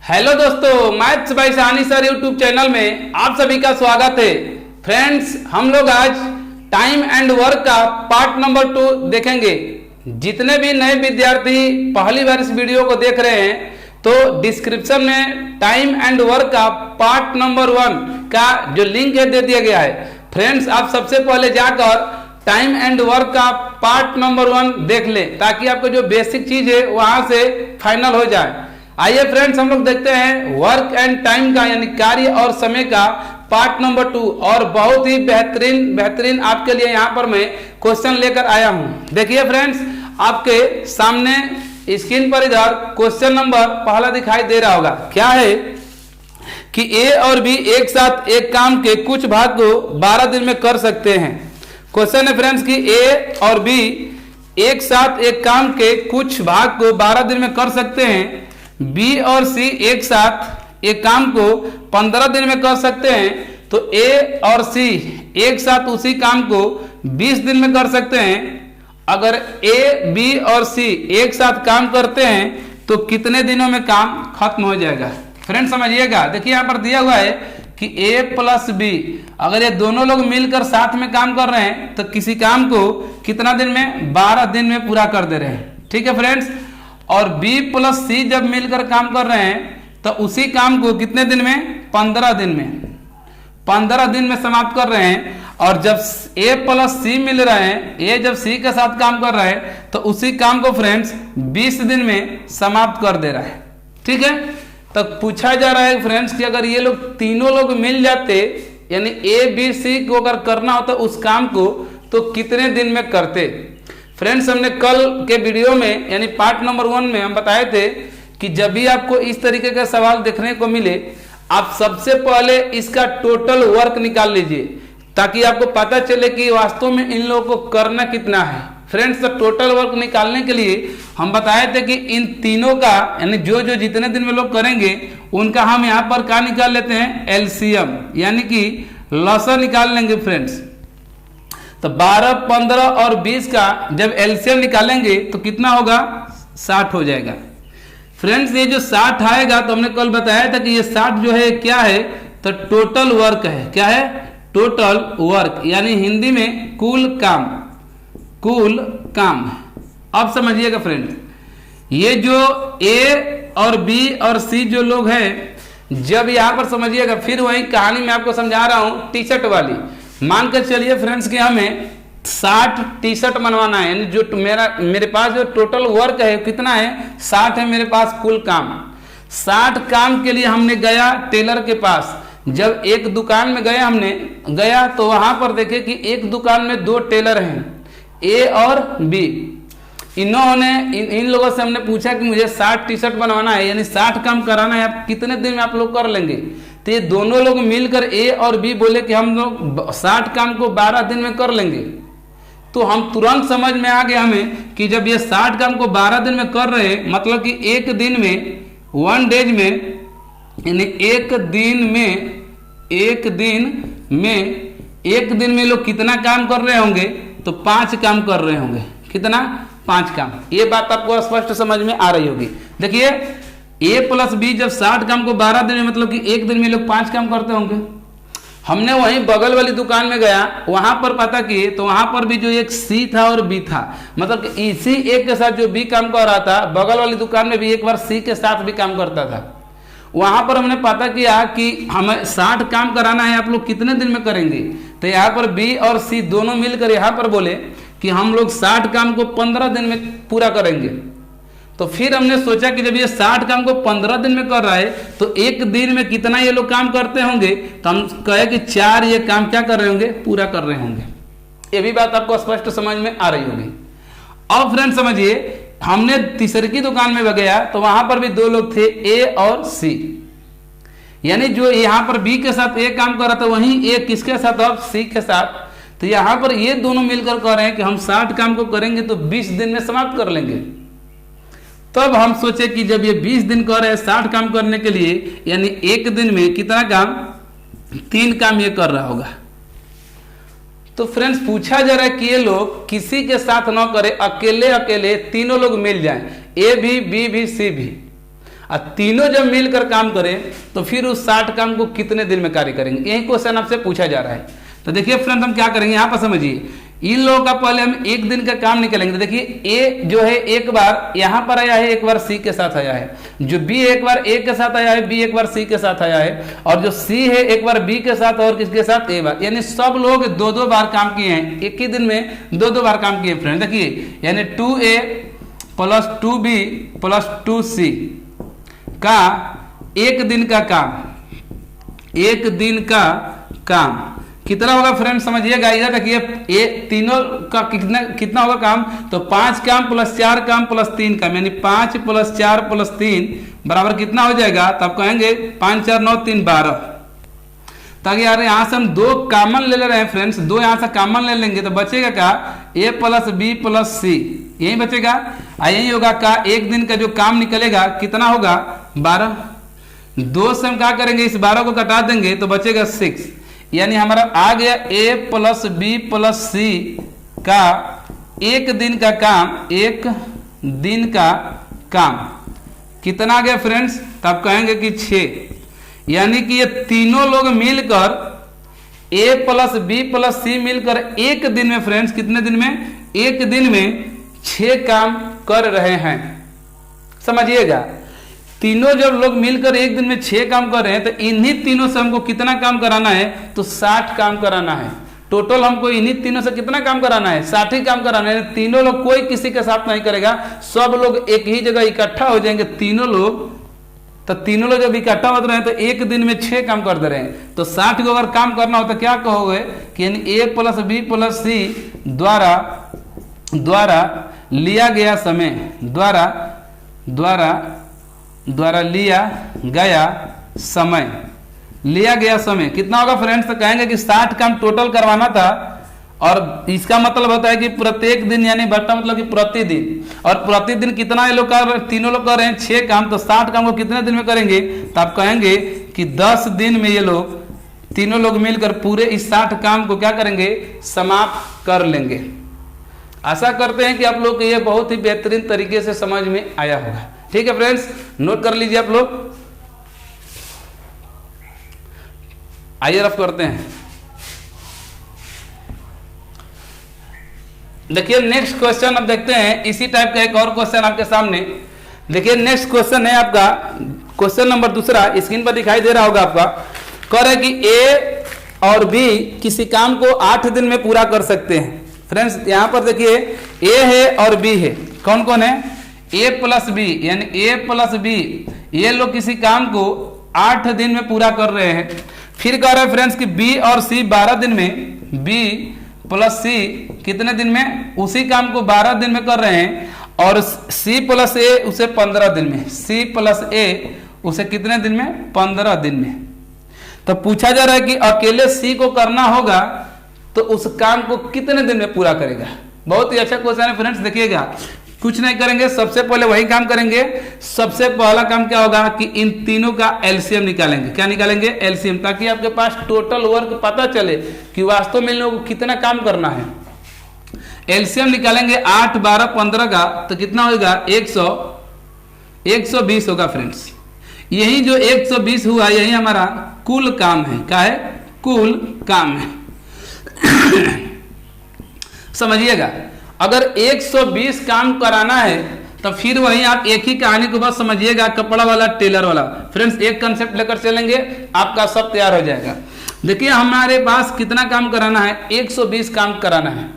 Hello दोस्तों, maths by Sahani sir YouTube channel में आप सभी का स्वागत है। फ्रेंड्स, हम लोग आज टाइम एंड वर्क का पार्ट नंबर 2 देखेंगे। जितने भी नए विद्यार्थी पहली बार इस वीडियो को देख रहे हैं तो डिस्क्रिप्शन में टाइम एंड वर्क का पार्ट नंबर 1 का जो लिंक है दे दिया गया है। फ्रेंड्स, आप सबसे पहले जाकर टाइम एंड वर्क का पार्ट नंबर 1 देख लें ताकि आपको जो बेसिक चीज है वहां से फाइनल हो जाए। आइए फ्रेंड्स, हम लोग देखते हैं वर्क एंड टाइम का यानी कार्य और समय का पार्ट नंबर 2। और बहुत ही बेहतरीन आपके लिए यहाँ पर मैं क्वेश्चन लेकर आया हूँ। देखिए फ्रेंड्स, आपके सामने स्क्रीन पर इधर क्वेश्चन नंबर पहला दिखाई दे रहा होगा। क्या है कि ए और बी एक साथ एक काम के कुछ भाग को 12 दिन में कर सकते हैं। क्वेश्चन है फ्रेंड्स कि ए और बी एक साथ एक काम के कुछ भाग को 12 दिन में कर सकते हैं। बी और सी एक साथ एक काम को 15 दिन में कर सकते हैं। तो ए और सी एक साथ उसी काम को 20 दिन में कर सकते हैं। अगर ए, बी और सी एक साथ काम करते हैं तो कितने दिनों में काम खत्म हो जाएगा। फ्रेंड्स समझिएगा, देखिए यहाँ पर दिया हुआ है कि ए प्लस बी, अगर ये दोनों लोग मिलकर साथ में काम कर रहे हैं तो किसी काम को कितना दिन में, 12 दिन में पूरा कर दे रहे हैं। ठीक है फ्रेंड्स, और B प्लस सी जब मिलकर काम कर रहे हैं तो उसी काम को कितने दिन में, 15 दिन में, 15 दिन में समाप्त कर रहे हैं। और जब A प्लस सी मिल रहे हैं, A जब C के साथ काम कर रहा है तो उसी काम को फ्रेंड्स 20 दिन में समाप्त कर दे रहा है। ठीक है, तो पूछा जा रहा है फ्रेंड्स कि अगर ये लोग तीनों लोग मिल जाते यानी A B C को अगर करना होता उस काम को तो कितने दिन में करते। फ्रेंड्स, हमने कल के वीडियो में यानी पार्ट नंबर 1 में हम बताए थे कि जब भी आपको इस तरीके का सवाल देखने को मिले आप सबसे पहले इसका टोटल वर्क निकाल लीजिए ताकि आपको पता चले कि वास्तव में इन लोगों को करना कितना है। फ्रेंड्स, तो टोटल वर्क निकालने के लिए हम बताए थे कि इन तीनों का यानी जो जितने दिन में लोग करेंगे उनका हम यहाँ पर क्या निकाल लेते हैं, एलसीएम यानी कि लसा निकाल लेंगे। फ्रेंड्स, तो 12, 15 और 20 का जब एलसीएम निकालेंगे तो कितना होगा, 60 हो जाएगा। फ्रेंड्स, ये जो 60 आएगा तो हमने कल बताया था कि ये 60 जो है क्या है, तो टोटल वर्क है। क्या है, टोटल वर्क यानी हिंदी में कुल काम। अब समझिएगा फ्रेंड्स, ये जो ए और बी और सी जो लोग हैं, जब यहाँ पर समझिएगा, फिर वही कहानी मैं आपको समझा रहा हूं टी-शर्ट वाली। मान कर चलिए फ्रेंड्स कि हमें 60 टी-शर्ट बनवाना है, यानी जो मेरे पास जो टोटल वर्क है कितना है, 60 है मेरे पास कुल काम। 60 काम के लिए हमने गया टेलर के पास। जब एक दुकान में गया तो वहां पर देखे कि एक दुकान में 2 टेलर हैं, ए और बी। इन्होंने इन लोगों से हमने पूछा कि मुझे 60 टी-शर्ट बनवाना है यानी 60 काम कराना है, आप कितने दिन में आप लोग कर लेंगे। तो ये दोनों लोग मिलकर ए और बी बोले कि हम लोग 60 काम को 12 दिन में कर लेंगे। तो हम तुरंत समझ में आ गया हमें कि जब ये 60 काम को 12 दिन में कर रहे हैं मतलब कि एक दिन में, 1 डेज में, यानी एक दिन में लोग कितना काम कर रहे होंगे, तो 5 काम कर रहे होंगे। कितना, 5 काम। ये बात आपको स्पष्ट समझ में आ रही होगी। देखिए, ए प्लस बी जब 60 काम को 12 दिन में मतलब कि एक दिन में लोग 5 काम करते होंगे। हमने वहीं बगल वाली दुकान में गया, वहां पर पता किए तो वहां पर भी जो एक सी था और बी था, मतलब कि इसी एक के साथ जो बी काम कर रहा था, बगल वाली दुकान में भी एक बार सी के साथ भी काम करता था। वहां पर हमने पता किया कि हमें 60 काम कराना है, आप लोग कितने दिन में करेंगे। तो यहाँ पर बी और सी दोनों मिलकर यहाँ पर बोले कि हम लोग 60 काम को 15 दिन में पूरा करेंगे। तो फिर हमने सोचा कि जब ये 60 काम को 15 दिन में कर रहा है तो एक दिन में कितना ये लोग काम करते होंगे, तो हम कहे कि 4 ये काम क्या कर रहे होंगे, पूरा कर रहे होंगे। ये भी बात आपको स्पष्ट समझ में आ रही होगी। अब फ्रेंड समझिए, हमने तीसरी की दुकान में गया तो वहां पर भी 2 लोग थे, ए और सी, यानी जो यहाँ पर बी के साथ ए काम कर रहा था वहीं ए किसके साथ, अब सी के साथ। तो यहाँ पर ये दोनों मिलकर कह रहे हैं कि हम 60 काम को करेंगे तो 20 दिन में समाप्त कर लेंगे। तब हम सोचे कि जब ये 20 दिन कर रहे हैं 60 काम करने के लिए, यानी एक दिन में कितना काम, 3 काम ये कर रहा होगा। तो फ्रेंड्स, पूछा जा रहा है कि ये लोग किसी के साथ न करे, अकेले तीनों लोग मिल जाएं, ए भी, बी भी, सी भी। और तीनों जब मिलकर काम करें तो फिर उस 60 काम को कितने दिन में कार्य करेंगे, यही क्वेश्चन आपसे पूछा जा रहा है। तो देखिए फ्रेंड्स हम क्या करेंगे यहाँ पर समझिए, इन लोगों का पहले हम एक दिन का काम निकालेंगे। देखिए ए जो है एक बार यहाँ पर आया है, एक बार सी के साथ आया है, जो बी एक बार ए के साथ आया है, बी एक बार सी के साथ आया है, और जो सी है एक बार बी के साथ और किसके साथ ए बार, यानी सब लोग दो दो बार काम किए हैं, एक ही दिन में दो दो बार काम किए फ्रेंड। देखिए यानी 2A plus 2B plus 2C का एक दिन का काम, एक दिन का काम कितना होगा फ्रेंड समझिएगा। इधर देखिए ये तीनों का कितना होगा काम, तो 5 काम प्लस 4 काम प्लस 3 काम, यानी 5 प्लस 4 प्लस 3 बराबर कितना हो जाएगा, तब कहेंगे 5 4 9 3 12। ताकि यार यहाँ से हम 2 कॉमन ले रहे हैं फ्रेंड्स, 2 यहाँ से कॉमन ले लेंगे तो बचेगा क्या, A plus B plus C, यही बचेगा। यही होगा का एक दिन का जो काम निकलेगा कितना होगा 12। 2 से हम क्या करेंगे, इस 12 को घटा देंगे तो बचेगा 6, यानी हमारा आ गया A plus B plus C का एक दिन का काम, एक दिन का काम कितना आ गया फ्रेंड्स, तब कहेंगे कि 6। यानी कि ये तीनों लोग मिलकर A plus B plus C मिलकर एक दिन में फ्रेंड्स, कितने दिन में, एक दिन में 6 काम कर रहे हैं। समझिएगा तीनों जब लोग मिलकर एक दिन में 6 काम कर रहे हैं तो इन्हीं तीनों से हमको कितना काम कराना है, तो 60 काम कराना है। टोटल हमको इन्हीं तीनों से कितना काम कराना है, 60 ही काम कराना है। तीनों लोग कोई किसी के साथ नहीं करेगा, सब लोग एक ही जगह इकट्ठा हो जाएंगे तीनों लोग। तो तीनों लोग जब इकट्ठा होते रहे तो एक दिन में 6 काम कर दे रहे हैं। तो 60 को अगर काम करना हो तो क्या कहोगे कि यानी A plus B plus C द्वारा लिया गया समय, द्वारा लिया गया समय कितना होगा फ्रेंड्स, तो कहेंगे कि 60 काम टोटल करवाना था, और इसका मतलब होता है कि प्रत्येक दिन, यानी बट्टा मतलब कि प्रतिदिन, और प्रतिदिन कितना ये लोग तीनों लोग कर रहे हैं 6 काम, तो 60 काम को कितने दिन में करेंगे, तो आप कहेंगे कि 10 दिन में ये लोग तीनों लोग मिलकर पूरे इस 60 काम को क्या करेंगे, समाप्त कर लेंगे। आशा करते हैं कि आप लोग को ये बहुत ही बेहतरीन तरीके से समझ में आया होगा। ठीक है फ्रेंड्स, नोट कर लीजिए आप लोग। आइए रफ करते हैं। देखिए नेक्स्ट क्वेश्चन अब देखते हैं, इसी टाइप का एक और क्वेश्चन आपके सामने। देखिए नेक्स्ट क्वेश्चन है आपका, क्वेश्चन नंबर 2 स्क्रीन पर दिखाई दे रहा होगा आपका। कह रहा है कि A और B किसी काम को 8 दिन में पूरा कर सकते हैं। फ्रेंड्स यहाँ पर देखिए A है और B है, कौन कौन है, A प्लस B, यानी A प्लस B, ये लोग किसी काम को 8 दिन में पूरा कर रहे हैं। फिर कह रहा है फ्रेंड्स कि B और C 12 दिन में, B प्लस C कितने दिन में, उसी काम को 12 दिन में कर रहे हैं, और C प्लस A उसे 15 दिन में, C प्लस A उसे कितने दिन में, 15 दिन में। तो पूछा जा रहा है कि अकेले C को करना होगा तो उस काम को कितने दिन में पूरा करेगा। बहुत ही अच्छा क्वेश्चन है फ्रेंड्स। देखिएगा कुछ नहीं करेंगे, सबसे पहले वही काम करेंगे। सबसे पहला काम क्या होगा कि इन तीनों का एलसीएम निकालेंगे। क्या निकालेंगे, एलसीएम, ताकि आपके पास टोटल वर्क पता चले कि वास्तव में इन लोगों को कितना काम करना है। एलसीएम निकालेंगे 8 12 15 का, तो कितना होगा 120 होगा फ्रेंड्स। यही जो 120 हुआ यही हमारा कुल काम है। क्या है, कुल काम है। समझिएगा अगर 120 काम कराना है तो फिर वही आप एक ही कहानी को बस समझिएगा, कपड़ा वाला टेलर वाला। फ्रेंड्स एक कंसेप्ट लेकर चलेंगे, आपका सब तैयार हो जाएगा। देखिए हमारे पास कितना काम कराना है, 120 काम कराना है।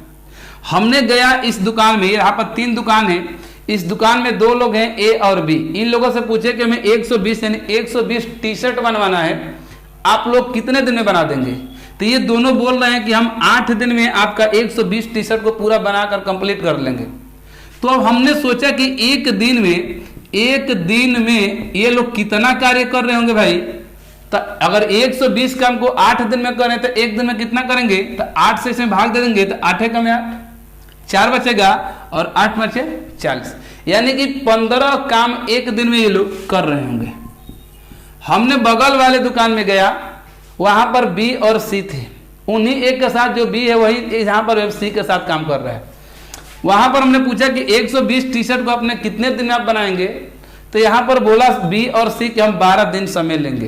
हमने गया इस दुकान में, यहाँ पर 3 दुकान है, इस दुकान में 2 लोग हैं A और B। इन लोगों से पूछे कि हमें 120 यानी 120 टी शर्ट बनवाना है, आप लोग कितने दिन में बना देंगे। तो ये दोनों बोल रहे हैं कि हम 8 दिन में आपका 120 टी शर्ट को पूरा बनाकर कंप्लीट कर लेंगे। तो अब हमने सोचा कि एक दिन में ये लोग कितना कार्य कर रहे होंगे भाई। तो अगर 120 काम को 8 दिन में करें तो एक दिन में कितना करेंगे, तो 8 से इसमें भाग दे देंगे तो 8 कम 8 4 बचेगा और 8 बचे 40, यानी कि 15 काम एक दिन में ये लोग कर रहे होंगे। हमने बगल वाले दुकान में गया, वहां पर B और C थे, उन्हीं एक के साथ जो B है वही यहाँ पर C के साथ काम कर रहा है। वहां पर हमने पूछा कि 120 टी शर्ट को अपने कितने दिन में आप बनाएंगे, तो यहाँ पर बोला बी और सी कि हम 12 दिन समय लेंगे।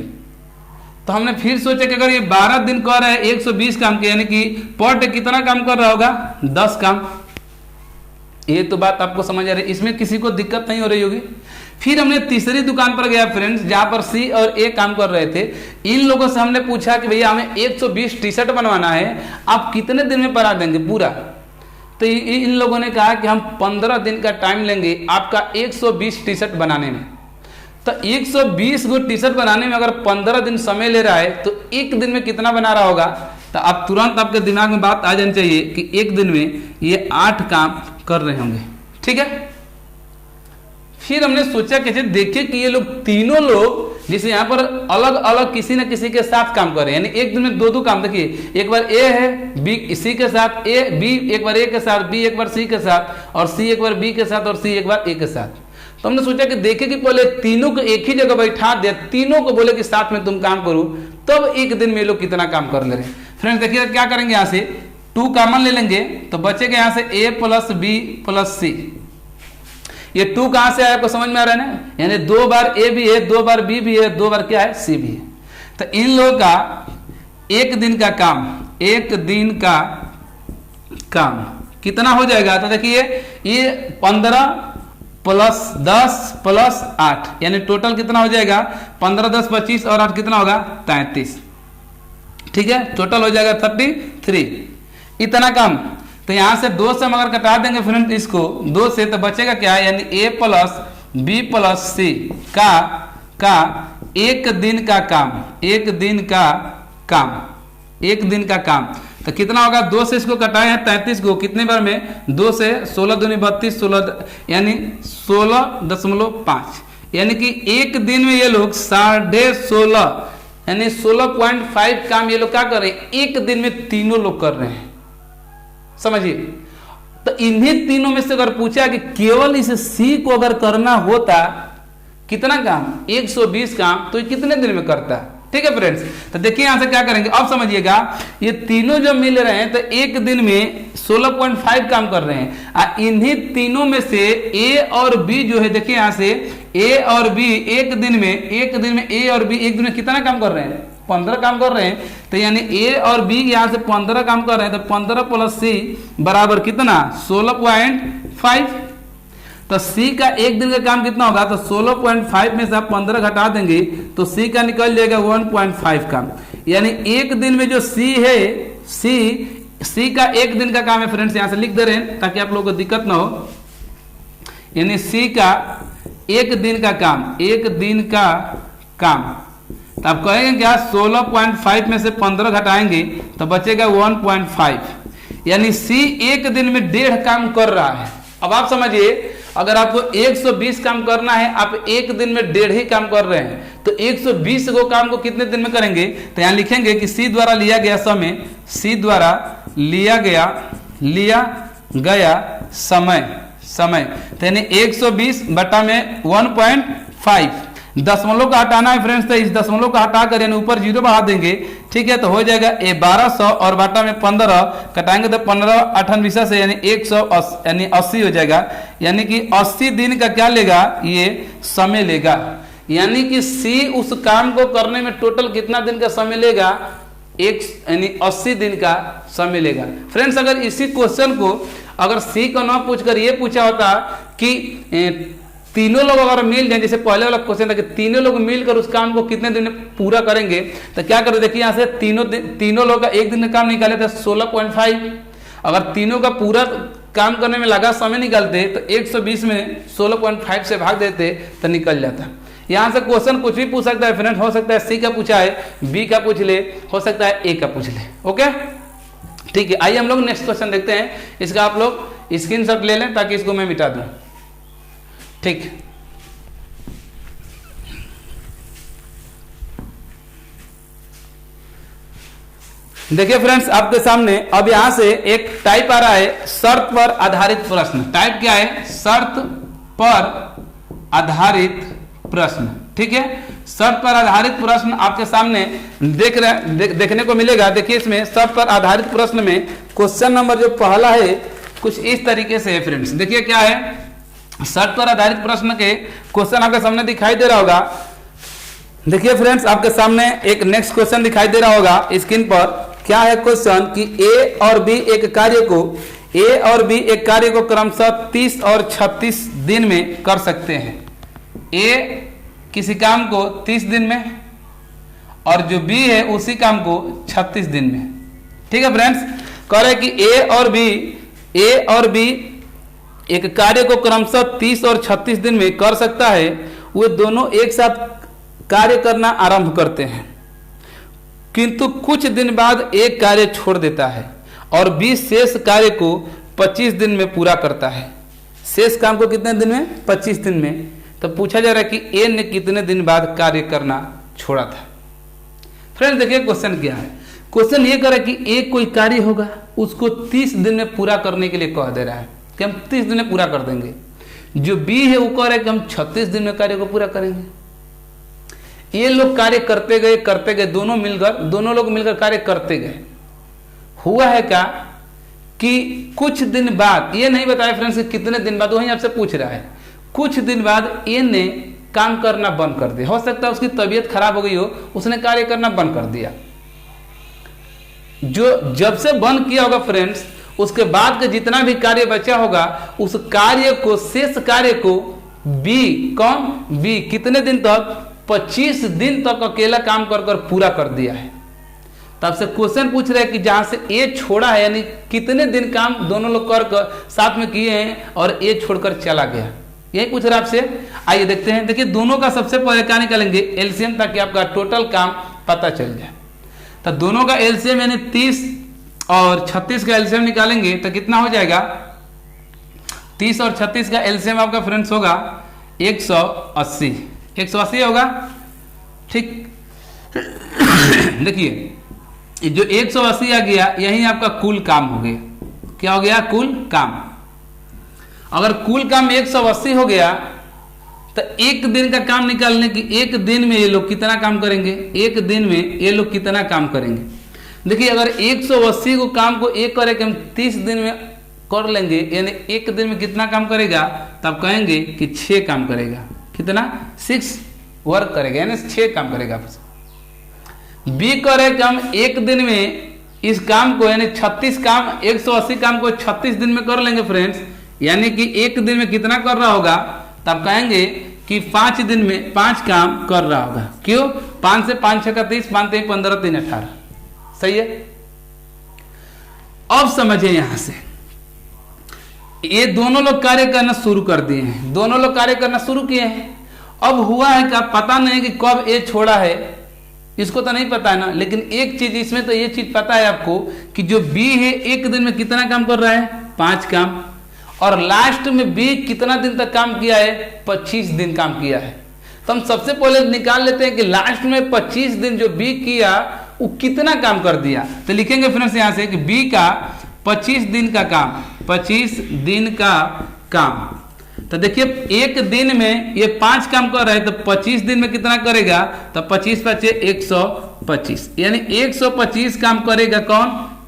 तो हमने फिर सोचा कि अगर ये 12 दिन कर रहे हैं 120 काम के, यानी कि पर डे कितना काम कर रहा होगा, 10 काम। ये तो बात आपको समझ आ रही है, इसमें किसी को दिक्कत नहीं हो रही होगी। फिर हमने तीसरी दुकान पर गया फ्रेंड्स, जहां पर सी और ए काम कर रहे थे। इन लोगों से हमने पूछा कि भैया हमें 120 टी शर्ट बनवाना है, आप कितने दिन में बना देंगे पूरा। तो इन लोगों ने कहा कि हम 15 दिन का टाइम लेंगे आपका 120 टी शर्ट बनाने में। तो 120 गो टी शर्ट बनाने में अगर 15 दिन समय ले रहा है तो एक दिन में कितना बना रहा होगा। तो आप तुरंत आपके दिमाग में बात आ जानी चाहिए कि एक दिन में ये 8 काम कर रहे होंगे। ठीक है, फिर हमने सोचा कि देखिए कि ये लोग तीनों लोग जिसे यहाँ पर अलग अलग किसी न किसी के साथ काम कर रहे हैं, यानी एक दिन में दो काम। देखिए एक बार ए है, बी सी के साथ, ए बी एक बार ए के साथ, बी एक बार सी के साथ, और सी एक बार बी के साथ, और सी एक बार ए के साथ। तो हमने सोचा कि देखे कि पहले तीनों को एक ही जगह बैठा दे, तीनों को बोले कि साथ में तुम काम करो, तब एक दिन में लोग कितना काम कर ले रहे हैं। फ्रेंड्स देखिए क्या करेंगे, यहाँ से 2 कॉमन ले लेंगे तो बचेगा यहाँ से ए प्लस बी प्लस सी। ये 2 कहां से आया आपको समझ में आ रहा है ना, यानी 2 बार ए भी है, 2 बार बी भी है, 2 बार क्या है, सी भी है। तो इन लोगों का एक दिन का काम, एक दिन का काम कितना हो जाएगा। तो देखिए ये 15 प्लस 10 प्लस 8, यानी टोटल कितना हो जाएगा, 15 10 25 और 8 कितना होगा, 33। ठीक है, टोटल हो जाएगा 33, इतना काम। तो यहां से 2 से हम अगर कटा देंगे फ्रेंड इसको 2 से, तो बचेगा क्या, यानी ए प्लस बी प्लस सी का एक दिन का काम, एक दिन का काम, एक दिन का काम। तो कितना होगा, 2 से इसको कटाए हैं 33 को, कितने बार में, 2 से 16 दूनी 32, 16 यानी 16.5, यानी कि एक दिन में ये लोग 16.5 यानी 16.5 काम ये लोग क्या कर रहे हैं, एक दिन में तीनों लोग कर रहे हैं। समझिए, तो इन्हीं तीनों में से अगर पूछा कि केवल इस सी को अगर करना होता कितना काम, 120 काम, तो ये कितने दिन में करता। ठीक है फ्रेंड्स, तो देखिए यहां से क्या करेंगे, अब समझिएगा ये तीनों जो मिल रहे हैं तो एक दिन में 16.5 काम कर रहे हैं। इन्हीं तीनों में से ए और बी जो है, देखिए यहां से ए और बी एक दिन में ए और बी एक दिन में कितना काम कर रहे हैं, 15 काम कर रहे हैं। तो यानी ए और बी यहां से 15 काम कर रहे हैं, तो 15 प्लस सी बराबर कितना, 16.5। तो सी का एक दिन का काम कितना होगा, तो 16.5 में से आप 15 घटा देंगे तो सी का निकल जाएगा 1.5 काम। यानी एक दिन में जो सी है, सी का एक दिन का काम है फ्रेंड्स, यहां से लिख दे रहे हैं ताकि आप लोगों को दिक्कत ना हो। यानी सी का एक दिन का काम, एक दिन का काम, तो आप कहेंगे क्या, 16.5 में से 15 घटाएंगे तो बचेगा 1.5, यानी सी एक दिन में 1.5 काम कर रहा है। अब आप समझिए, अगर आपको 120 काम करना है, आप एक दिन में 1.5 ही काम कर रहे हैं, तो 120 को काम को कितने दिन में करेंगे। तो यहां लिखेंगे कि सी द्वारा लिया गया समय, सी द्वारा लिया गया समय, तो यानी 120 बटा में 1.5, दशमलव का हटाना है फ्रेंड्स, तो इस दशमलव का हटा कर यानी ऊपर 0 बढ़ा देंगे। ठीक है, तो हो जाएगा 1200 और बाटा में 15 कटाएंगे तो 15 28 से यानी 180 यानी 80 हो जाएगा। यानी कि 80 दिन का क्या लेगा, ये समय लेगा। यानी कि सी उस काम को करने में टोटल कितना दिन का समय लेगा, यानी 80 दिन का समय लेगा। फ्रेंड्स अगर इसी क्वेश्चन को अगर सी को ना पूछकर ये पूछा होता कि तीनों लोग अगर मिल जाए, जैसे पहले वाला क्वेश्चन था कि तीनों लोग मिलकर उस काम को कितने दिन में पूरा करेंगे, तो क्या करें, देखिए यहाँ से तीनों लोग का एक दिन का काम निकाले थे 16.5। अगर तीनों का पूरा काम करने में लगा समय निकालते तो 120 में 16.5 से भाग देते तो निकल जाता। यहाँ से क्वेश्चन कुछ भी पूछ सकता है फ्रेंड, हो सकता है सी का पूछा है, बी का पूछ ले, हो सकता है ए का पूछ ले। ओके ठीक है, आइए हम लोग नेक्स्ट क्वेश्चन देखते हैं। इसका आप लोग स्क्रीनशॉट ले लें ताकि इसको मैं मिटा दूं। ठीक, देखिए फ्रेंड्स आपके सामने अब यहां से एक टाइप आ रहा है, शर्त पर आधारित प्रश्न। टाइप क्या है, शर्त पर आधारित प्रश्न। ठीक है, शर्त पर आधारित प्रश्न आपके सामने देखने को मिलेगा। देखिए इसमें शर्त पर आधारित प्रश्न में क्वेश्चन नंबर जो पहला है कुछ इस तरीके से है फ्रेंड्स। देखिए क्या है, शर्त पर आधारित प्रश्न के क्वेश्चन आपके सामने दिखाई दे रहा होगा। देखिए फ्रेंड्स, आपके सामने एक नेक्स्ट क्वेश्चन दिखाई दे रहा होगा स्क्रीन पर। क्या है क्वेश्चन कि ए और बी एक कार्य को क्रमशः 30 और 36 दिन में कर सकते हैं। ए किसी काम को 30 दिन में और जो बी है उसी काम को 36 दिन में। ठीक है फ्रेंड्स, कह रहे कि ए और बी एक कार्य को क्रमशः 30 और 36 दिन में कर सकता है। वे दोनों एक साथ कार्य करना आरंभ करते हैं, किंतु कुछ दिन बाद एक कार्य छोड़ देता है और बी शेष कार्य को 25 दिन में पूरा करता है। शेष काम को कितने दिन में? 25 दिन में। तो पूछा जा रहा है कि ए ने कितने दिन बाद कार्य करना छोड़ा था। फ्रेंड्स देखिए क्वेश्चन क्या है। क्वेश्चन ये करे कि एक कोई कार्य होगा, उसको 30 दिन में पूरा करने के लिए कह दे रहा है कि हम 30 दिन में पूरा कर देंगे। जो बी है वो कह रहा है कि हम 36 दिन में कार्य को पूरा करेंगे। ये लोग कार्य करते गए, दोनों लोग मिलकर कार्य करते गए। हुआ है क्या कि कुछ दिन बाद, ये नहीं बताया फ्रेंड्स कि कितने दिन बाद, वही आपसे पूछ रहा है। कुछ दिन बाद ए ने काम करना बंद कर दिया। हो सकता है उसकी तबीयत खराब हो गई हो, उसने कार्य करना बंद कर दिया। जो जब से बंद किया होगा फ्रेंड्स, उसके बाद का जितना भी कार्य बचा होगा, उस कार्य को, शेष कार्य को बी कितने दिन तक? 25 दिन तक अकेला काम कर पूरा कर दिया है। तब से क्वेश्चन पूछ रहे हैं कि जहां से ए छोड़ा है, यानी कितने दिन काम दोनों लोग कर साथ में किए हैं और ए छोड़कर चला गया, यही पूछ रहा है आपसे। आइए देखते हैं। देखिए दोनों का सबसे पहले क्या निकालेंगे? एलसीएम, ताकि आपका टोटल काम पता चल जाए। तो दोनों का एलसीएम यानी 30 और 36 का एलसीएम निकालेंगे तो कितना हो जाएगा? 30 और 36 का एलसीएम आपका फ्रेंड्स होगा 180 होगा। ठीक देखिए जो 180 आ गया, यही आपका कुल काम हो गया। क्या हो गया? कुल काम। अगर कुल काम 180 हो गया तो एक दिन का काम निकालने की, एक दिन में ये लोग कितना काम करेंगे? एक दिन में ये लोग कितना काम करेंगे? देखिए अगर 180 को काम को एक करे कि हम 30 दिन में कर लेंगे, यानी एक दिन में कितना काम करेगा? तब कहेंगे कि 6 काम करेगा। कितना? 6 वर्क करेगा, यानी 6 काम करेगा। बी करे कि हम एक दिन में इस काम को, यानी 36 काम, 180 काम को 36 दिन में कर लेंगे फ्रेंड्स, यानी कि एक दिन में कितना कर रहा होगा? तब कहेंगे कि 5 दिन में 5 काम कर रहा होगा। क्यों? 5 से 5 6 का 30, 5 3 15 3 18। सही है। अब समझिए यहां से, ये दोनों लोग कार्य करना शुरू कर दिए हैं, दोनों लोग कार्य करना शुरू किए हैं। अब हुआ है क्या? पता नहीं कि कब ए छोड़ा है, इसको तो नहीं पता है ना, लेकिन एक चीज इसमें तो ये चीज पता है आपको कि जो बी है एक दिन में कितना काम कर रहा है? 5 काम। और लास्ट में बी कितना दिन तक काम किया है? 25 दिन काम किया है। तो हम सबसे पहले निकाल लेते हैं कि लास्ट में 25 दिन जो बी किया वो कितना काम कर दिया। तो लिखेंगे फ्रेंड्स यहां से कि बी का 25 दिन का काम, 25 दिन का काम। तो देखिए एक दिन में ये 5 काम कर रहा है, तो 25 दिन में कितना करेगा? तो 25 5 125, यानी 125 काम करेगा कौन?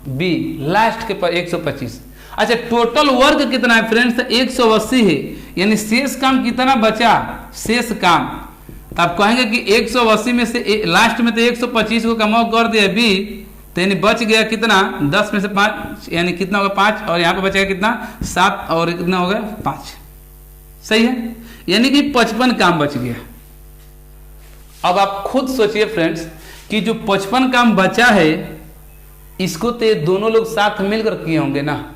बी, लास्ट के पर 125। अच्छा टोटल वर्क कितना है फ्रेंड्स? 180 है, यानी शेष काम कितना बचा? शेष काम तो आप कहेंगे कि 180 में से लास्ट में तो 125 को कमाओ कर दिया बी, तो यानी बच गया कितना? 10 में से 5, यानी कितना होगा? 5, और यहाँ पे बचेगा कितना? 7, और कितना होगा? 5। सही है, यानी कि 55 काम बच गया। अब आप खुद सोचिए फ्रेंड्स कि जो 55 काम बचा है, इसको तो ये दोनों लोग साथ मिलकर किए होंगे ना,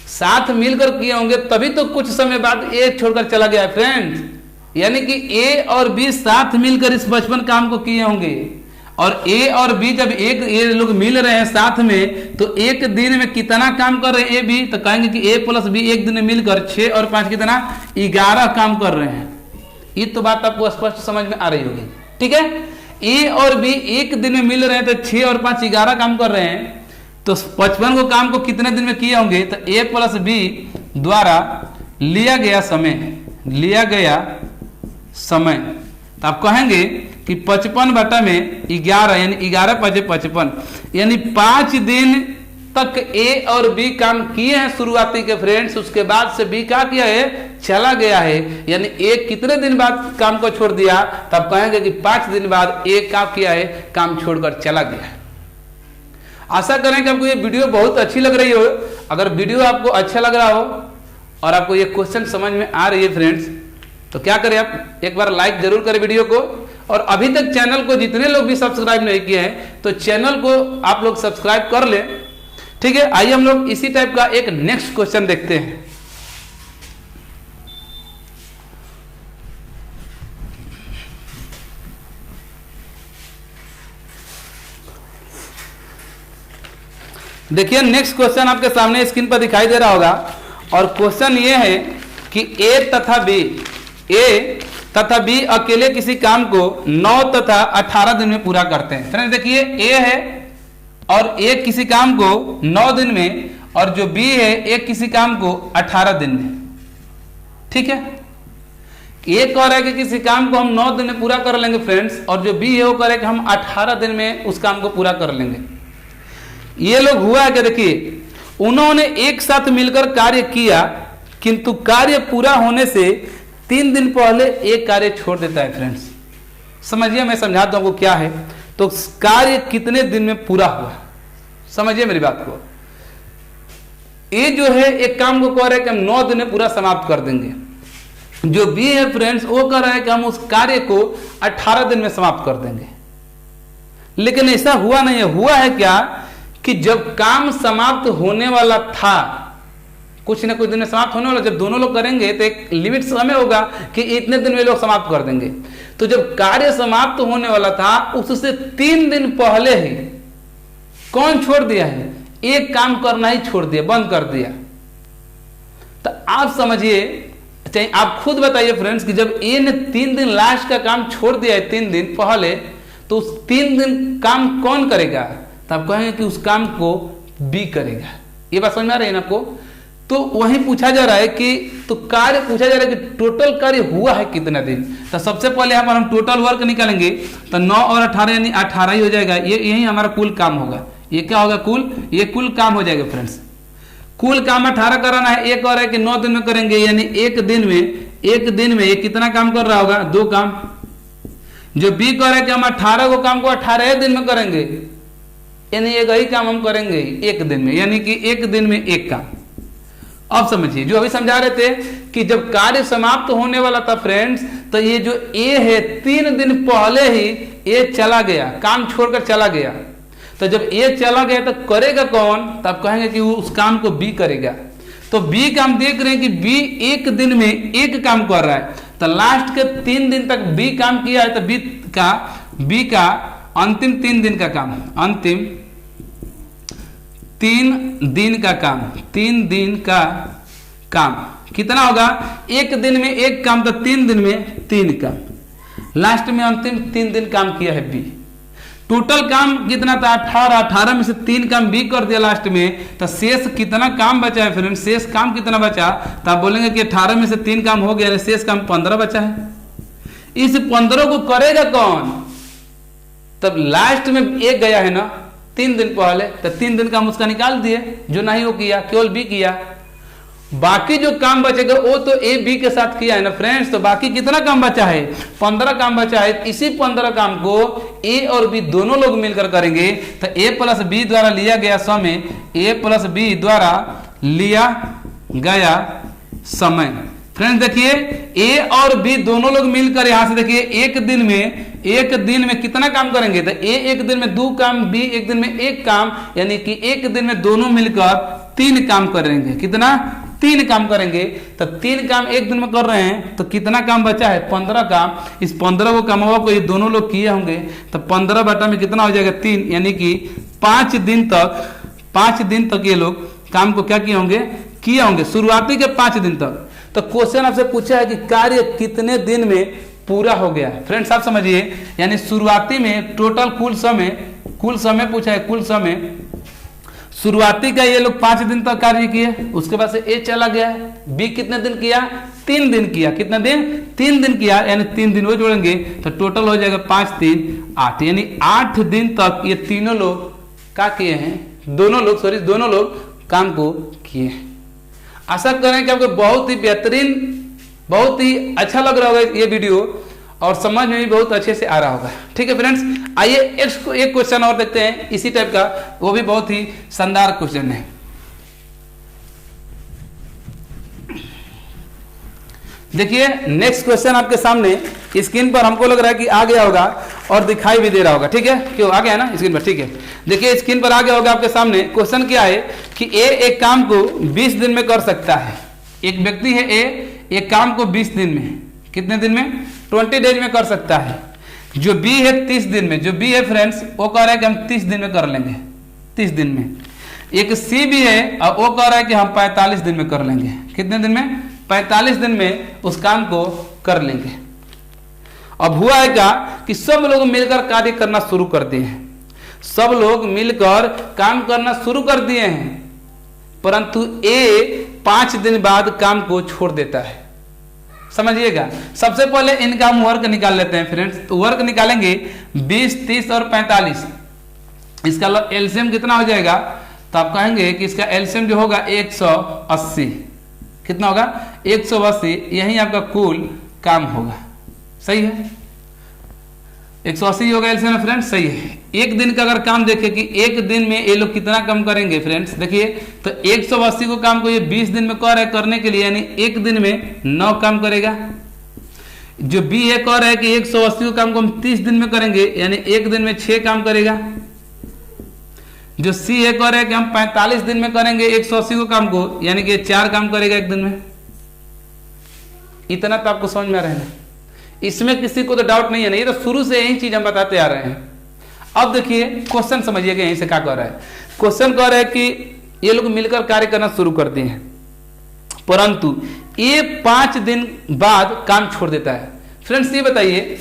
साथ मिलकर किए होंगे, तभी तो कुछ समय बाद ए छोड़कर चला गया फ्रेंड्स। यानी कि ए और बी साथ मिलकर इस 55 काम को किए होंगे। और ए और बी जब ये लोग मिल रहे हैं साथ में, तो एक दिन में कितना काम कर रहे हैं ए बी? तो कहेंगे कि ए प्लस बी एक दिन में मिलकर 6 और 5 कितना? 11 काम कर रहे हैं। ये तो बात आपको स्पष्ट समझ में आ रही होगी। ठीक है, ए और बी एक दिन में मिल रहे हैं, तो 6 और 5 11 काम कर रहे हैं। तो 55 को काम को कितने दिन में किए होंगे? तो ए प्लस बी द्वारा लिया गया समय, तो आप कहेंगे कि 55 बटा में 11, यानी 11 5 55, यानी 5 दिन तक ए और बी काम किए हैं शुरुआती के फ्रेंड्स, उसके बाद से बी क्या किया है, चला गया है। यानी ए कितने दिन बाद काम को छोड़ दिया, तब कहेंगे कि 5 दिन बाद ए क्या किया है, काम छोड़कर चला गया है। आशा करें कि आपको ये वीडियो बहुत अच्छी लग रही हो। अगर वीडियो आपको अच्छा लग रहा हो और आपको ये क्वेश्चन समझ में आ रही है फ्रेंड्स, तो क्या करें, आप एक बार लाइक जरूर करें वीडियो को। और अभी तक चैनल को जितने लोग भी सब्सक्राइब नहीं किए हैं, तो चैनल को आप लोग सब्सक्राइब कर लें। ठीक है, आइए हम लोग इसी टाइप का एक नेक्स्ट क्वेश्चन देखते हैं। देखिए नेक्स्ट क्वेश्चन आपके सामने स्क्रीन पर दिखाई दे रहा होगा, और क्वेश्चन ये है कि ए तथा बी अकेले किसी काम को 9 तथा 18 दिन में पूरा करते हैं। फ्रेंड्स देखिए, ए है और ए किसी काम को 9 दिन में, और जो बी है ए किसी काम को 18 दिन में। ठीक है, ए कह रहा है कि किसी काम को हम 9 दिन में पूरा कर लेंगे फ्रेंड्स, और जो बी है वो कह रहा है कि हम 18 दिन में उस काम को पूरा कर लेंगे। ये लोग हुआ है कि देखिए, उन्होंने एक साथ मिलकर कार्य किया, किंतु कार्य पूरा होने से 3 दिन पहले एक कार्य छोड़ देता है। फ्रेंड्स समझिए, मैं समझाता हूं आपको क्या है। तो कार्य कितने दिन में पूरा हुआ, समझिए मेरी बात को। ये जो है एक काम को कह रहे हैं कि हम 9 दिन में पूरा समाप्त कर देंगे। जो बी है फ्रेंड्स, वो कह रहा है कि हम उस कार्य को 18 दिन में समाप्त कर देंगे। लेकिन ऐसा हुआ नहीं है। हुआ है क्या कि जब काम समाप्त होने वाला था, कुछ ना कुछ दिन में समाप्त होने वाला, जब दोनों लोग करेंगे तो एक लिमिट समय होगा कि इतने दिन में लोग समाप्त कर देंगे। तो जब कार्य समाप्त होने वाला था, उससे 3 दिन पहले ही कौन छोड़ दिया है, एक काम करना ही छोड़ दिया, बंद कर दिया। तो आप समझिए, चाहे आप खुद बताइए फ्रेंड्स कि जब ए ने 3 दिन लास्ट का काम छोड़ दिया है 3 दिन पहले, तो उस 3 दिन काम कौन करेगा, तो आप कहेंगे कि उस काम को बी करेगा। ये बात समझ में आ रही है ना आपको। तो वहीं पूछा जा रहा है कि, तो कार्य पूछा जा रहा है कि टोटल कार्य हुआ है कितना दिन। तो सबसे पहले यहाँ पर हम टोटल वर्क निकालेंगे, तो 9 और 18 यानी 18 ही हो जाएगा। ये यही हमारा कुल काम होगा। ये क्या होगा, ये कुल काम हो जाएगा फ्रेंड्स। कुल काम 18 कराना है। एक और है कि 9 दिन में करेंगे, यानी एक दिन में ये कितना काम कर रहा होगा, 2 काम। जो बी कह रहा है कि हम 18 को काम को 18 दिन में करेंगे, यानी एक ही काम हम करेंगे एक दिन में, यानी कि एक दिन में एक काम। अब समझिए, जो अभी समझा रहे थे कि जब कार्य समाप्त होने वाला था फ्रेंड्स, तो ये जो ए है 3 दिन पहले ही ए चला गया, काम छोड़कर चला गया। तो जब ए चला गया तो करेगा कौन, तब कहेंगे कि वो उस काम को बी करेगा। तो बी का हम देख रहे हैं कि बी एक दिन में एक काम कर रहा है। तो लास्ट के 3 दिन तक बी काम किया है, तो बी का अंतिम 3 दिन का काम, अंतिम 3 दिन का काम, 3 दिन का काम कितना होगा, एक दिन में एक काम, तो 3 दिन में 3 काम। लास्ट में अंतिम 3 दिन काम किया है बी। टोटल काम कितना था, 18 में से 3 काम बी कर दिया लास्ट में, तो शेष कितना काम बचा है फ्रेंड, शेष काम कितना बचा, तो आप बोलेंगे कि 18 में से 3 काम हो गया, शेष काम 15 बचा है। इस 15 को करेगा कौन, तब लास्ट में एक गया है ना 3 दिन पहले, तो 3 दिन काम उसका निकाल दिए, जो नहीं वो किया, केवल बी किया। बाकी जो काम बचेगा वो तो ए बी के साथ किया है ना फ्रेंड्स, तो बाकी कितना काम बचा है, 15 काम बचा है। इसी 15 काम को ए और बी दोनों लोग मिलकर करेंगे। तो ए प्लस बी द्वारा लिया गया समय, ए प्लस बी द्वारा लिया गया समय। फ्रेंड्स देखिए, ए और बी दोनों लोग मिलकर यहां से देखिए एक दिन में कितना काम करेंगे, तो ए एक दिन में 2 काम, बी एक दिन में 1 काम, यानी कि एक दिन में दोनों मिलकर 3 काम करेंगे। कितना, 3 काम करेंगे। तो 3 काम एक दिन में कर रहे हैं, तो कितना काम बचा है, 15 काम। इस 15 को कामों को ये दोनों लोग किए होंगे, तो 15 बटा में कितना हो जाएगा, 3, यानी कि 5 दिन तक ये लोग काम को क्या किए होंगे शुरुआती के 5 दिन तक। तो क्वेश्चन आपसे पूछा है कि कार्य कितने दिन में पूरा हो गया। फ्रेंड्स आप समझिए, यानी शुरुआती में टोटल कुल समय पूछा है, कुल समय शुरुआती का ये लोग 5 दिन तक कार्य किए, उसके बाद से ए चला गया है। बी कितने दिन किया, 3 दिन किया। कितना दिन, 3 दिन किया, यानी 3 दिन वो जोड़ेंगे तो टोटल हो जाएगा 5 3 8, यानी 8 दिन तक ये तीनों लोग क्या किए हैं, दोनों लोग काम को किए। आशा करें कि आपको बहुत ही बेहतरीन, बहुत ही अच्छा लग रहा होगा ये वीडियो और समझ में भी बहुत अच्छे से आ रहा होगा। ठीक है फ्रेंड्स, आइए एक क्वेश्चन और देखते हैं इसी टाइप का, वो भी बहुत ही शानदार क्वेश्चन है। देखिए नेक्स्ट क्वेश्चन आपके सामने स्क्रीन पर हमको लग रहा है कि आ गया होगा और दिखाई भी दे रहा होगा। ठीक है, क्यों आ गया है ना स्क्रीन पर? ठीक है, देखिए स्क्रीन पर आ गया होगा आपके सामने। क्वेश्चन क्या है कि ए एक काम को 20 दिन में कर सकता है। एक व्यक्ति है ए, एक काम को 20 दिन में, कितने दिन में? 20 डेज में कर सकता है। जो बी है 30 दिन में, जो बी है फ्रेंड्स वो कह रहा है कि हम 30 दिन में कर लेंगे, 30 दिन में। एक सी भी है और वो कह रहा है कि हम 45 दिन में कर लेंगे। कितने दिन में? 45 दिन में उस काम को कर लेंगे। अब हुआ है क्या कि सब लोग मिलकर कार्य करना शुरू कर दिए हैं, सब लोग मिलकर काम करना शुरू कर दिए हैं, परंतु ए 5 दिन बाद काम को छोड़ देता है। समझिएगा, सबसे पहले इनका हम वर्क निकाल लेते हैं फ्रेंड्स। तो वर्क निकालेंगे 20, 30 और 45, इसका एलसीएम कितना हो जाएगा? तो आप कहेंगे कि इसका एलसीएम जो होगा 180। कितना होगा? 180। यही आपका कुल काम होगा। सही है, 180 होगा एलसीएम फ्रेंड्स। सही है। एक दिन का अगर काम देखें कि एक दिन में ये लोग कितना काम करेंगे फ्रेंड्स, देखिए तो 180 को काम को ये 20 दिन में कह रहा है करने के लिए, यानी एक दिन में 9 काम करेगा। जो बी है कह रहा है कि 180 को काम को हम 30 दिन में करेंगे, यानी एक दिन में 6 काम करेगा। जो सी है कह रहा है कि हम 45 दिन में करेंगे 180 को काम को, यानी कि 4 काम करेगा एक दिन में। इतना तो आपको समझ में आ रहा है ना, इसमें किसी को तो डाउट नहीं है ना, ये तो शुरू से यही चीज हम बताते आ रहे हैं। अब देखिए क्वेश्चन समझिएगा, यहीं से क्या कह रहा है। क्वेश्चन कह रहा है कि ये लोग मिलकर कार्य करना शुरू करते हैं, परंतु ये 5 दिन बाद काम छोड़ देता है। फ्रेंड्स ये बताइए,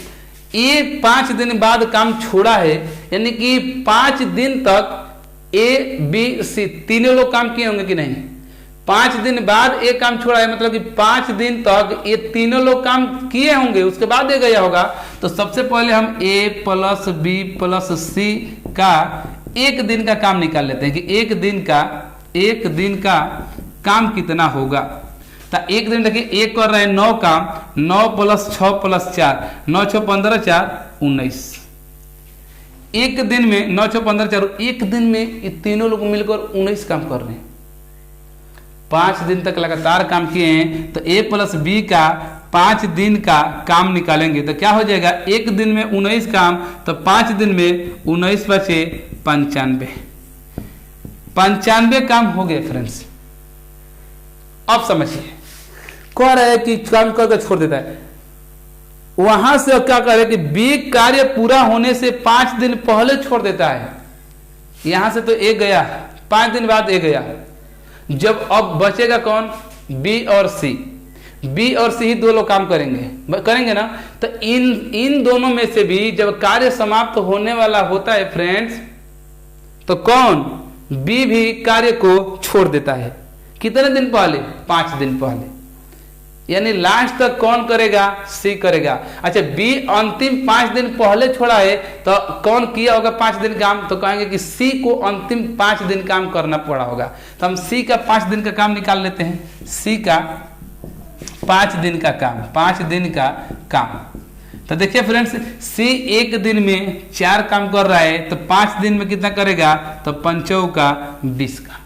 ये 5 दिन बाद काम छोड़ा है, यानी कि 5 दिन तक ए बी सी तीनों लोग काम किए होंगे कि नहीं? 5 दिन बाद एक काम छोड़ा है, मतलब कि 5 दिन तक ये तीनों लोग काम किए होंगे, उसके बाद ये गया होगा। तो सबसे पहले हम ए प्लस बी प्लस सी का एक दिन का काम निकाल लेते हैं कि एक दिन का काम कितना होगा। तो एक दिन देखिए एक कर रहे हैं 9 काम, 9 प्लस 6 प्लस 4, 9 6 15 4 19। एक दिन में 9 6 15 4, एक दिन में ये तीनों लोग मिलकर 19 काम कर रहे हैं। 5 दिन तक लगातार काम किए हैं, तो ए प्लस बी का 5 दिन का काम निकालेंगे तो क्या हो जाएगा? एक दिन में 19 काम, तो 5 दिन में 19 बचे 95 काम हो गए फ्रेंड्स। अब समझिए, कह रहा है कि काम करके छोड़ देता है। वहां से क्या कर रहे हैं कि बी कार्य पूरा होने से 5 दिन पहले छोड़ देता है। यहां से तो ए गया, 5 दिन बाद ए गया। जब अब बचेगा कौन? बी और सी। बी और सी ही 2 लोग काम करेंगे ना। तो इन दोनों में से भी जब कार्य समाप्त होने वाला होता है फ्रेंड्स, तो कौन? बी भी कार्य को छोड़ देता है। कितने दिन पहले? 5 दिन पहले। यानी लास्ट तक कौन करेगा? सी करेगा। अच्छा, बी अंतिम 5 दिन पहले छोड़ा है, तो कौन किया होगा 5 दिन काम? तो कहेंगे कि सी को अंतिम 5 दिन काम करना पड़ा होगा। तो हम सी का 5 दिन का काम निकाल लेते हैं। सी का 5 दिन का काम, 5 दिन का काम। तो देखिए फ्रेंड्स, सी एक दिन में 4 काम कर रहा है, तो 5 दिन में कितना करेगा? तो 5 का 20 का।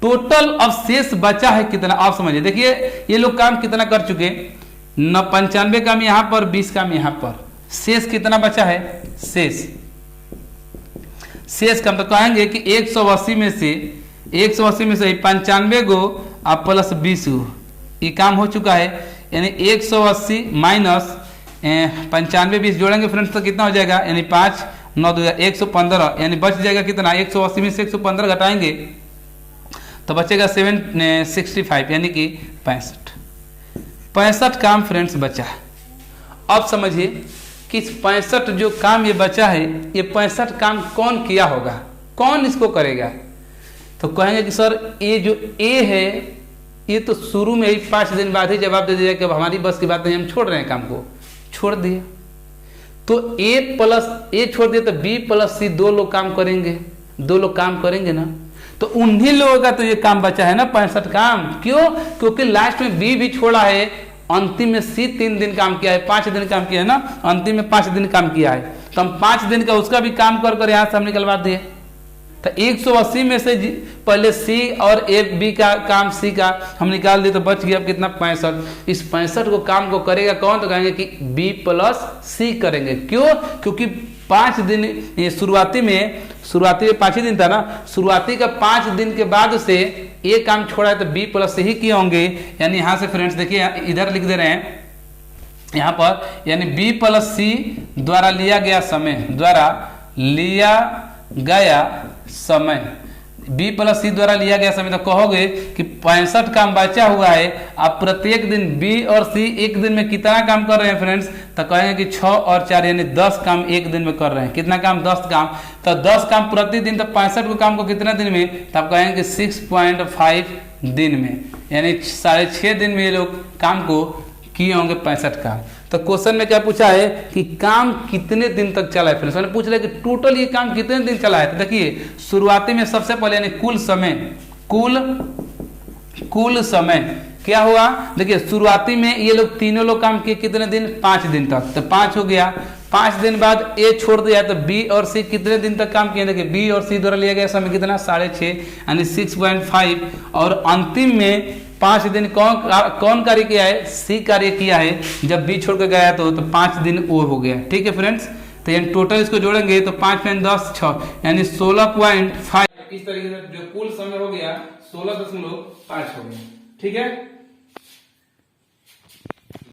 टोटल अब शेष बचा है कितना? आप समझिए, देखिए ये लोग काम कितना कर चुके? 95 काम यहां पर, 20 काम यहां पर। शेष कितना बचा है? शेष काम तो कहेंगे कि 180 में से 95 गो आप प्लस 20 गो, ये काम हो चुका है। यानी 180 माइनस 95 20 जोड़ेंगे फ्रेंड्स तो कितना हो जाएगा? यानी 5 9 2 115, यानी बच जाएगा कितना? 180 में से 115 घटाएंगे तो बचेगा 765, यानी कि 65 काम फ्रेंड्स बचा। अब समझिए कि 65 जो काम ये बचा है, ये 65 काम कौन किया होगा? कौन इसको करेगा? तो कहेंगे कि सर ये जो ए है, ये तो शुरू में ही 5 दिन बाद ही जवाब दे दिया कि अब हमारी बस की बात नहीं, हम छोड़ रहे हैं, काम को छोड़ दिया। तो ए छोड़ दिया तो बी प्लस सी 2 लोग काम करेंगे, 2 लोग काम करेंगे ना, तो उन्हीं लोगों का तो ये काम बचा है ना 65 काम। क्यों? क्योंकि लास्ट में बी भी छोड़ा है, अंतिम में सी 3 दिन काम किया है, 5 दिन काम किया है ना, अंतिम में 5 दिन काम किया है, तो हम 5 दिन का उसका भी काम कर कर यहाँ से हम निकलवा दिए। तो 180 में से पहले सी और ए बी का काम सी का हम निकाल दिए, तो बच गया कितना 65। इस 65 को काम को करेगा कौन? तो कहेंगे कि बी प्लस सी करेंगे। क्यों? क्योंकि 5 दिन ये शुरुआती में 5 ही दिन था ना, शुरुआती का 5 दिन के बाद से ये काम छोड़ा है तो बी प्लस सी ही किए होंगे। यानी यहाँ से फ्रेंड्स देखिए इधर लिख दे रहे हैं यहाँ पर, यानी बी प्लस सी द्वारा लिया गया समय बी प्लस सी द्वारा लिया गया समय, तो कहोगे कि 65 काम बचा हुआ है। अब प्रत्येक दिन बी और सी एक दिन में कितना काम कर रहे हैं फ्रेंड्स? तो कहेंगे कि 6 और 4 यानी 10 काम एक दिन में कर रहे हैं। कितना काम? 10 काम। तो 10 काम प्रतिदिन, तो 65 को काम को कितना दिन में? तब कहेंगे 6.5 दिन में, यानी 6.5 दिन में ये लोग काम को किए होंगे 65 काम। तो क्वेश्चन में क्या पूछा है कि काम कितने दिन तक चला है? फ्रेंड्स मैंने पूछ रहा है कि टोटल ये काम कितने दिन चला है। तो देखिए शुरुआती में सबसे पहले यानी कुल समय क्या हुआ? देखिए शुरुआती में ये लोग तीनों लोग काम किए कितने दिन? 5 दिन तक, तो 5 हो गया। 5 दिन बाद ए छोड़ दिया, तो बी और सी कितने दिन तक काम किए? देखिए बी और सी द्वारा लिया गया समय कितना? 6.5 यानी 6.5। और अंतिम में 5 दिन कौन कार्य किया है? सी कार्य किया है। जब बी छोड़ कर गया तो 5 दिन वो हो गया। ठीक है फ्रेंड्स, तो यानी टोटल इसको जोड़ेंगे तो 5 में 10 6 यानी 16.5। इस तरीके से जो कुल समय हो गया 16.5 हो गया। ठीक है।